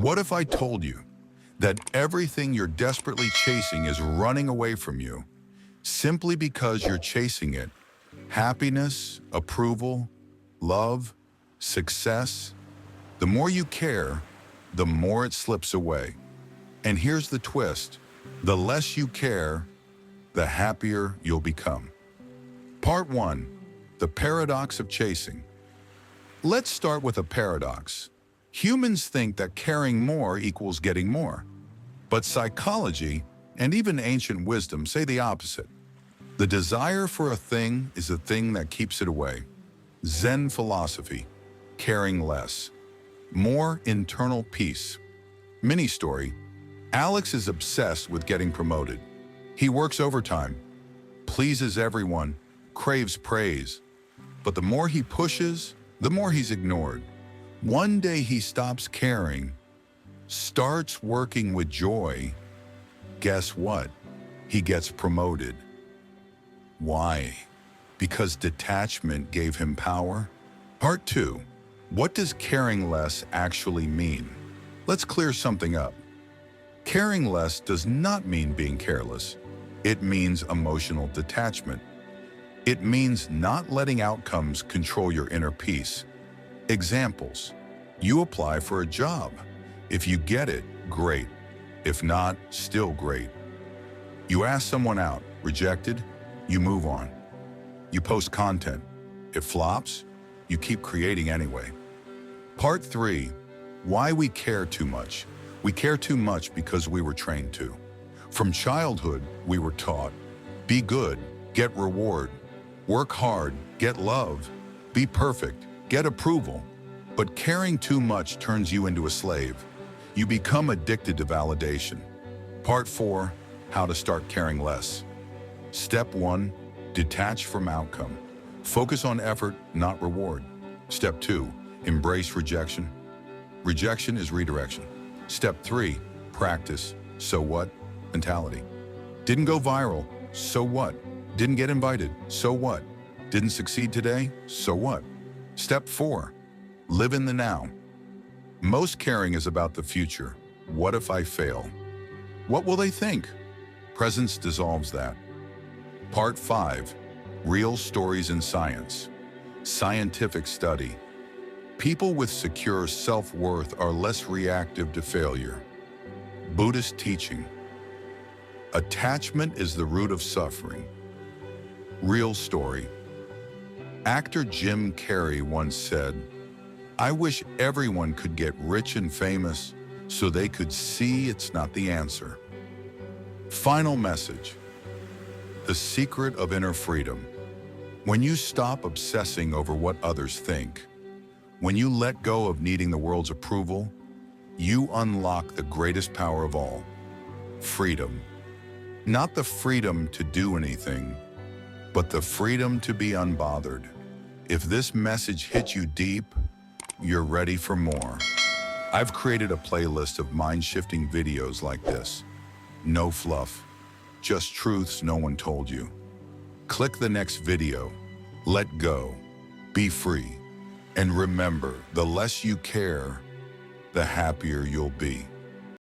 What if I told you that everything you're desperately chasing is running away from you simply because you're chasing it? Happiness, approval, love, success. The more you care, the more it slips away. And here's the twist. The less you care, the happier you'll become. Part 1. The paradox of chasing. Let's start with a paradox. Humans think that caring more equals getting more. But psychology and even ancient wisdom say the opposite. The desire for a thing is the thing that keeps it away. Zen philosophy, caring less. More internal peace. Mini story. Alex is obsessed with getting promoted. He works overtime, pleases everyone, craves praise. But the more he pushes, the more he's ignored. One day he stops caring, starts working with joy. Guess what? He gets promoted. Why? Because detachment gave him power? Part 2. What does caring less actually mean? Let's clear something up. Caring less does not mean being careless. It means emotional detachment. It means not letting outcomes control your inner peace. Examples. You apply for a job. If you get it, great. If not, still great. You ask someone out, rejected, you move on. You post content. It flops, you keep creating anyway. Part 3. Why we care too much. We care too much because we were trained to. From childhood, we were taught, be good, get reward, work hard, get love, be perfect, get approval. But caring too much turns you into a slave. You become addicted to validation. Part 4. How to start caring less. Step 1. Detach from outcome. Focus on effort, not reward. Step 2. Embrace rejection. Rejection is redirection. Step 3. Practice so what mentality. Didn't go viral, so what? Didn't get invited, so what? Didn't succeed today, so what? Step 4. Live in the now. Most caring is about the future. What if I fail? What will they think? Presence dissolves that. Part 5. Real stories in science. Scientific study. People with secure self-worth are less reactive to failure. Buddhist teaching. Attachment is the root of suffering. Real story. Actor Jim Carrey once said, "I wish everyone could get rich and famous so they could see it's not the answer." Final message. The secret of inner freedom. When you stop obsessing over what others think, when you let go of needing the world's approval, you unlock the greatest power of all, freedom. Not the freedom to do anything, but the freedom to be unbothered. If this message hit you deep, you're ready for more. I've created a playlist of mind-shifting videos like this. No fluff, just truths no one told you. Click the next video, let go, be free, and remember, the less you care, the happier you'll be.